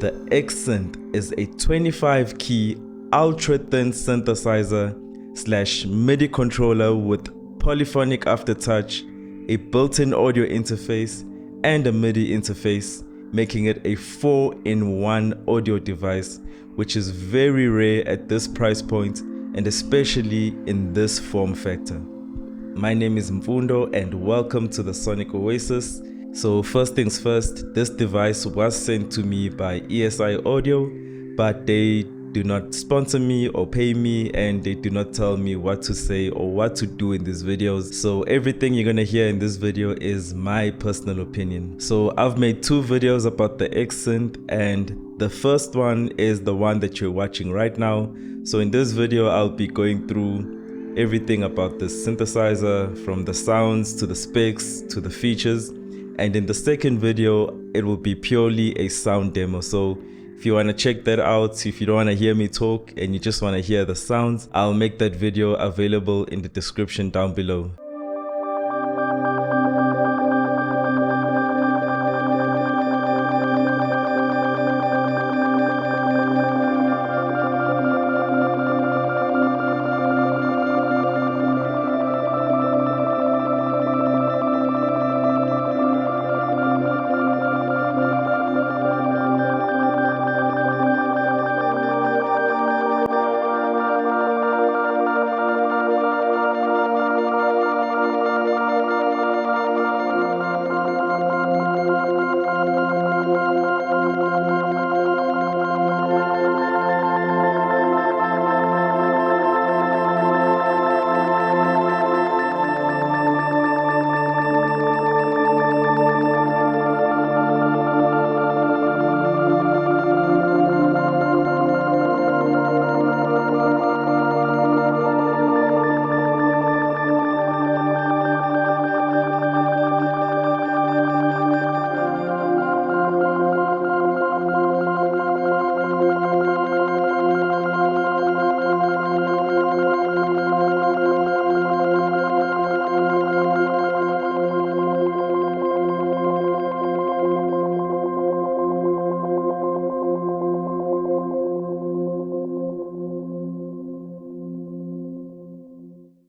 The Xsynth is a 25 key ultra thin synthesizer / MIDI controller with polyphonic aftertouch, a built-in audio interface and a MIDI interface, making it a 4-in-1 audio device, which is very rare at this price point and especially in this form factor. My name is Mfundo and welcome to the Sonic Oasis. So first things first, this device was sent to me by ESI Audio, but they do not sponsor me or pay me, and they do not tell me what to say or what to do in these videos. So everything you're gonna hear in this video is my personal opinion. So I've made 2 videos about the Xsynth, and the first one is the one that you're watching right now. So in this video, I'll be going through everything about this synthesizer, from the sounds to the specs to the features. And in the second video, it will be purely a sound demo. So if you want to check that out, if you don't want to hear me talk and you just want to hear the sounds, I'll make that video available in the description down below.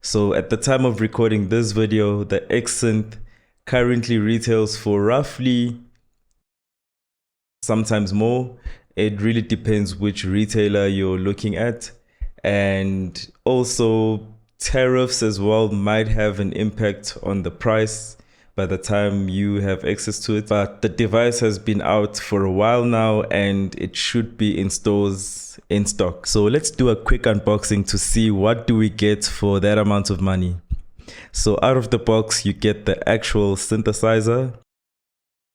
So at the time of recording this video, the Xsynth currently retails for roughly, sometimes more. It really depends which retailer you're looking at. And also tariffs as well might have an impact on the price by the time you have access to it. But the device has been out for a while now and it should be in stores in stock. So let's do a quick unboxing to see what do we get for that amount of money. So out of the box, you get the actual synthesizer,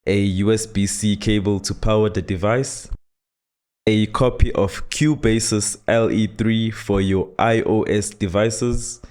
a USB-C cable to power the device, a copy of Cubas's LE3 for your iOS devices.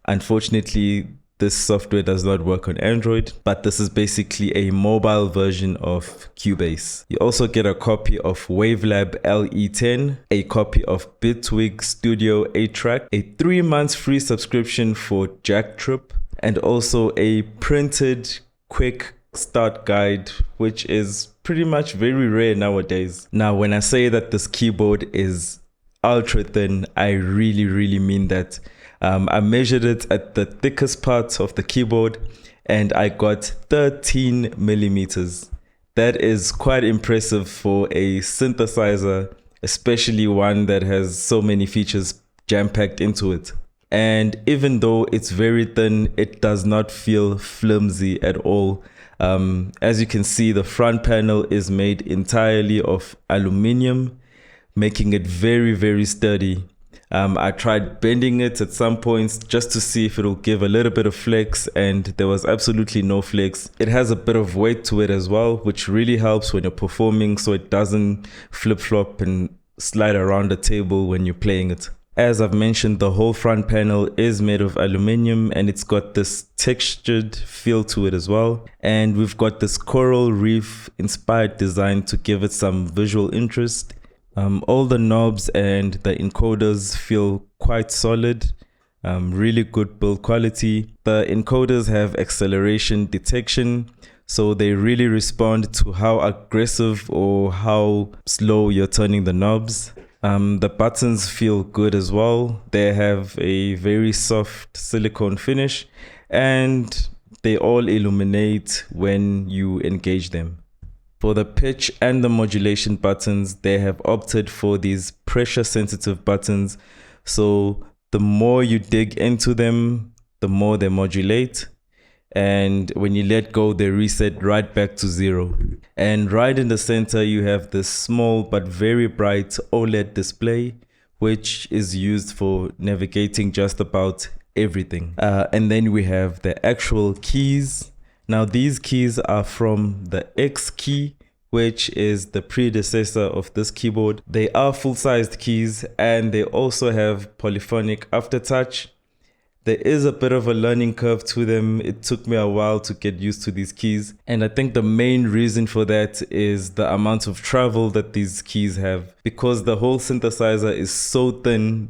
Unfortunately, this software does not work on Android, but this is basically a mobile version of Cubase. You also get a copy of Wavelab LE10, a copy of Bitwig Studio 8-track, a 3 months free subscription for Jack Trip, and also a printed quick start guide, which is pretty much very rare nowadays. Now, when I say that this keyboard is ultra thin, I really mean that. I measured it at the thickest part of the keyboard and I got 13 millimeters. That is quite impressive for a synthesizer, especially one that has so many features jam-packed into it. And even though it's very thin, it does not feel flimsy at all. As you can see, the front panel is made entirely of aluminum, making it very sturdy. I tried bending it at some points just to see if it'll give a little bit of flex, and there was absolutely no flex. It has a bit of weight to it as well, which really helps when you're performing so it doesn't flip-flop and slide around the table when you're playing it. As I've mentioned, the whole front panel is made of aluminum and it's got this textured feel to it as well. And we've got this coral reef inspired design to give it some visual interest. All the knobs and the encoders feel quite solid, really good build quality. The encoders have acceleration detection, So they really respond to how aggressive or how slow you're turning the knobs. The buttons feel good as well. They have a very soft silicone finish and they all illuminate when you engage them. For the pitch and the modulation buttons, they have opted for these pressure sensitive buttons. So the more you dig into them, the more they modulate. And when you let go, they reset right back to 0. And right in the center, you have this small but very bright OLED display, which is used for navigating just about everything. And then we have the actual keys. Now these keys are from the X key, which is the predecessor of this keyboard. They are full-sized keys and they also have polyphonic aftertouch. There is a bit of a learning curve to them. It took me a while to get used to these keys. And I think the main reason for that is the amount of travel that these keys have. Because the whole synthesizer is so thin,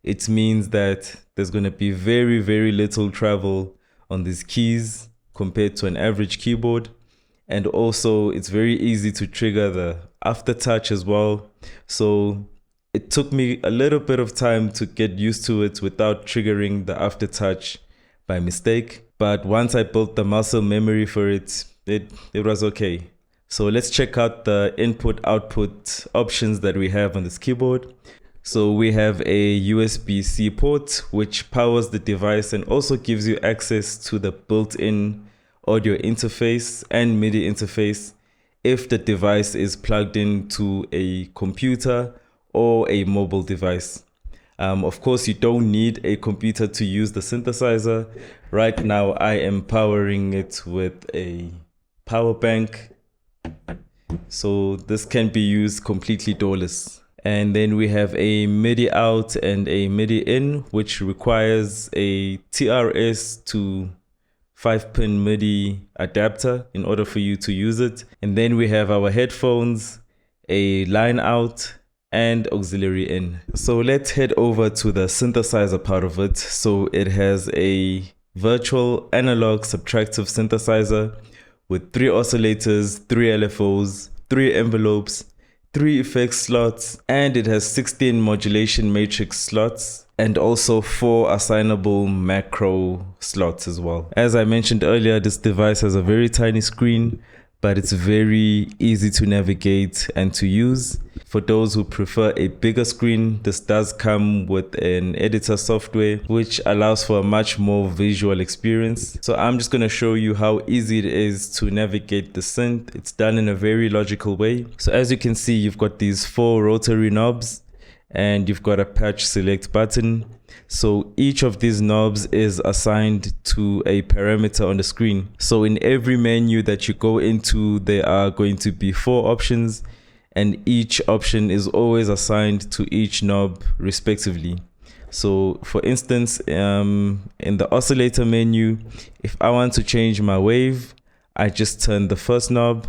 it means that there's going to be very, very little travel on these keys compared to an average keyboard. And also it's very easy to trigger the aftertouch as well. So it took me a little bit of time to get used to it without triggering the aftertouch by mistake. But once I built the muscle memory for it, it was okay. So let's check out the input output options that we have on this keyboard. So we have a USB-C port, which powers the device and also gives you access to the built-in audio interface and MIDI interface if the device is plugged into a computer or a mobile device. Of course, you don't need a computer to use the synthesizer. Right now, I am powering it with a power bank. So this can be used completely doorless. And then we have a MIDI out and a MIDI in, which requires a TRS to 5-pin MIDI adapter in order for you to use it. And then we have our headphones, a line out, and auxiliary in. So let's head over to the synthesizer part of it. So it has a virtual analog subtractive synthesizer with 3 oscillators, 3 LFOs, 3 envelopes, 3 effects slots, and it has 16 modulation matrix slots and also 4 assignable macro slots as well. As I mentioned earlier, this device has a very tiny screen, but it's very easy to navigate and to use. For those who prefer a bigger screen, this does come with an editor software, which allows for a much more visual experience. So I'm just going to show you how easy it is to navigate the synth. It's done in a very logical way. So as you can see, you've got these 4 rotary knobs and you've got a patch select button. So each of these knobs is assigned to a parameter on the screen. So in every menu that you go into, there are going to be 4 options, and each option is always assigned to each knob respectively. So for instance, in the oscillator menu, if I want to change my wave, I just turn the first knob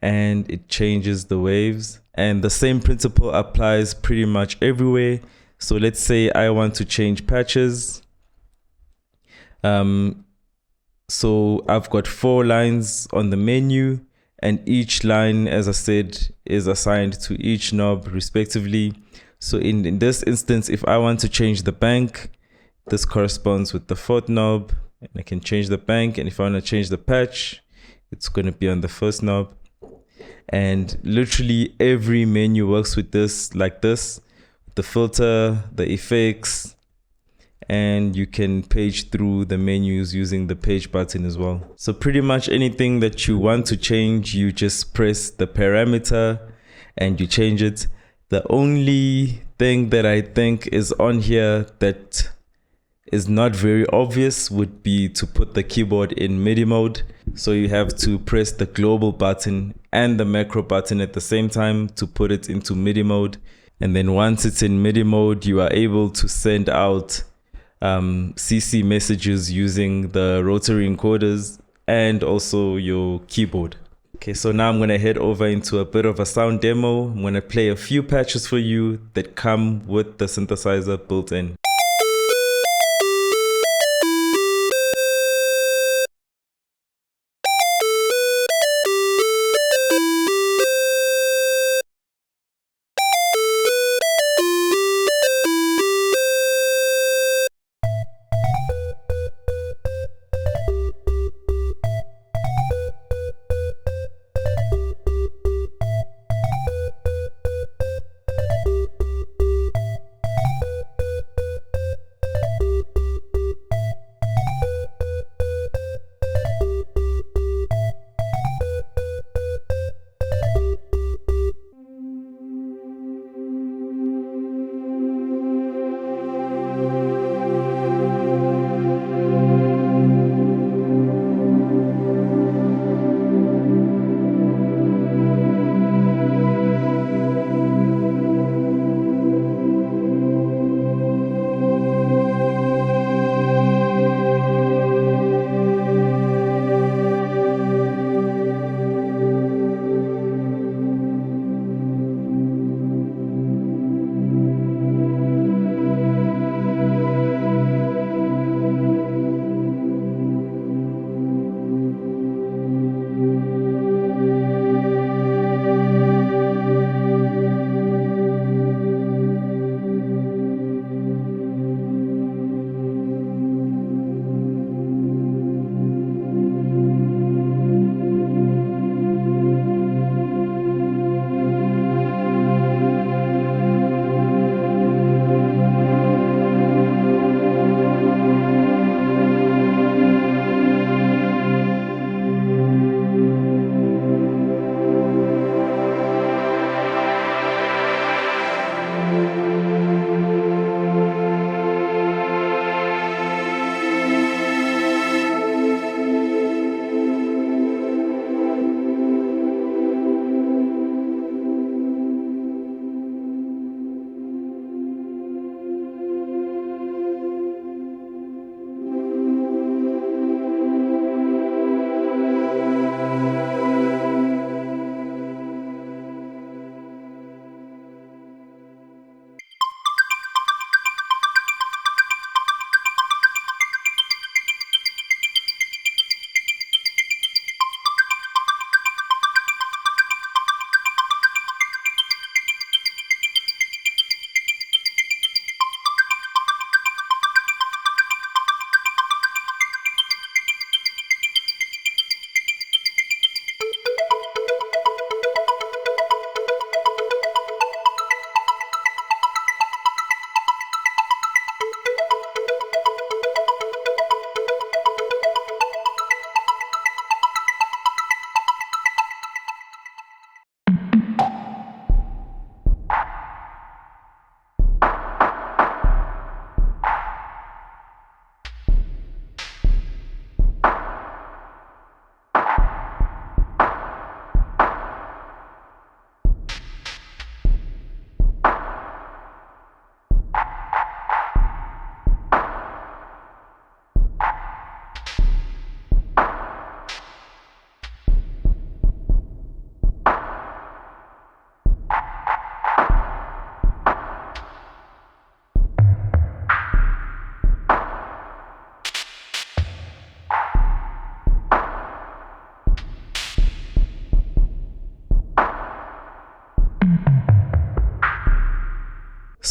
and it changes the waves. And the same principle applies pretty much everywhere. So let's say I want to change patches. So I've got 4 lines on the menu, and each line, as I said, is assigned to each knob respectively. So in this instance, if I want to change the bank, this corresponds with the 4th knob, and I can change the bank. And if I want to change the patch, it's going to be on the 1st knob. And literally every menu works with this, like this, the filter, the effects, and you can page through the menus using the page button as well. So pretty much anything that you want to change, you just press the parameter and you change it. The only thing that I think is on here that is not very obvious would be to put the keyboard in MIDI mode. So you have to press the global button and the macro button at the same time to put it into MIDI mode. And then once it's in MIDI mode, you are able to send out CC messages using the rotary encoders and also your keyboard. Okay, so now I'm going to head over into a bit of a sound demo. I'm going to play a few patches for you that come with the synthesizer built in.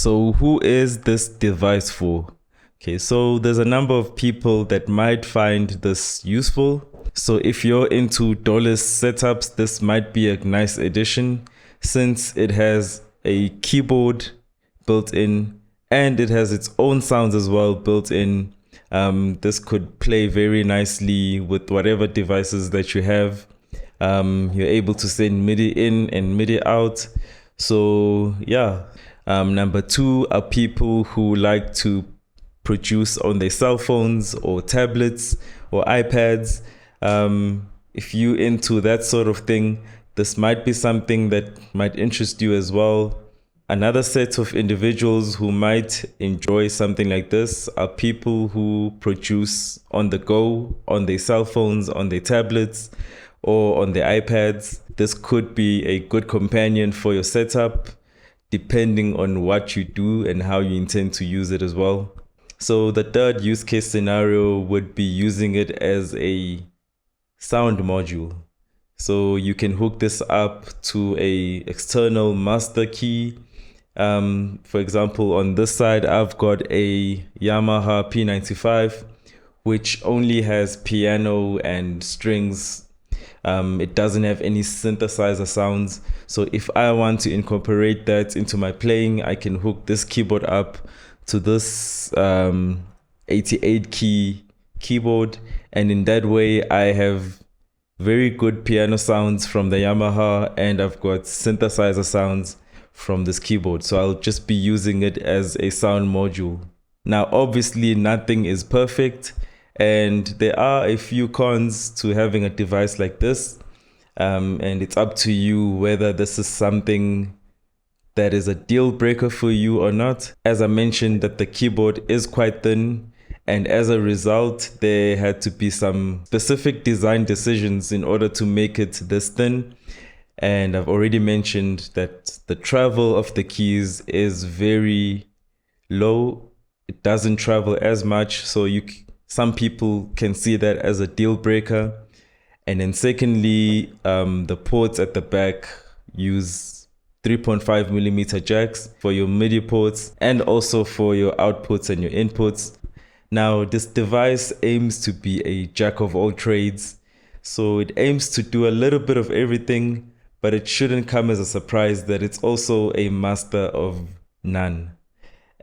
So who is this device for? Okay, so there's a number of people that might find this useful. So if you're into DAWless setups, this might be a nice addition since it has a keyboard built in and it has its own sounds as well built in. This could play very nicely with whatever devices that you have. You're able to send MIDI in and MIDI out. So yeah. Number two are people who like to produce on their cell phones or tablets or iPads. If you into that sort of thing, this might be something that might interest you as well. Another set of individuals who might enjoy something like this are people who produce on the go, on their cell phones, on their tablets, or on their iPads. This could be a good companion for your setup, depending on what you do and how you intend to use it as well. So the third use case scenario would be using it as a sound module. So you can hook this up to a external master key. For example, on this side, I've got a Yamaha P95, which only has piano and strings. It doesn't have any synthesizer sounds. So if I want to incorporate that into my playing, I can hook this keyboard up to this 88 key keyboard. And in that way, I have very good piano sounds from the Yamaha and I've got synthesizer sounds from this keyboard. So I'll just be using it as a sound module. Now, obviously, nothing is perfect. And there are a few cons to having a device like this. And it's up to you whether this is something that is a deal breaker for you or not. As I mentioned, that the keyboard is quite thin. And as a result, there had to be some specific design decisions in order to make it this thin. And I've already mentioned that the travel of the keys is very low. It doesn't travel as much. So some people can see that as a deal breaker. And then secondly, the ports at the back use 3.5 millimeter jacks for your MIDI ports and also for your outputs and your inputs. Now, this device aims to be a jack of all trades. So it aims to do a little bit of everything, but it shouldn't come as a surprise that it's also a master of none.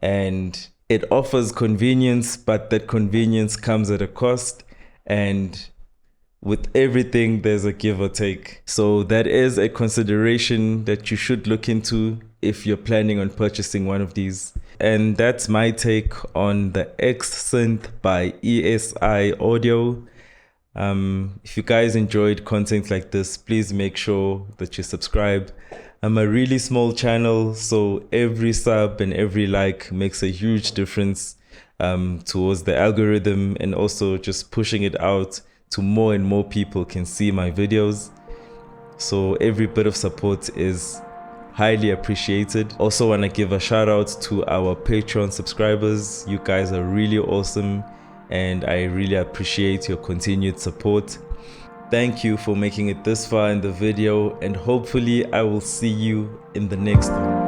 And it offers convenience, but that convenience comes at a cost. And with everything, there's a give or take. So that is a consideration that you should look into if you're planning on purchasing one of these. And that's my take on the Xsynth by ESI Audio. If you guys enjoyed content like this, please make sure that you subscribe. I'm a really small channel, so every sub and every like makes a huge difference towards the algorithm and also just pushing it out to more and more people can see my videos. So every bit of support is highly appreciated. Also want to give a shout out to our Patreon subscribers. You guys are really awesome and I really appreciate your continued support. Thank you for making it this far in the video and hopefully I will see you in the next one.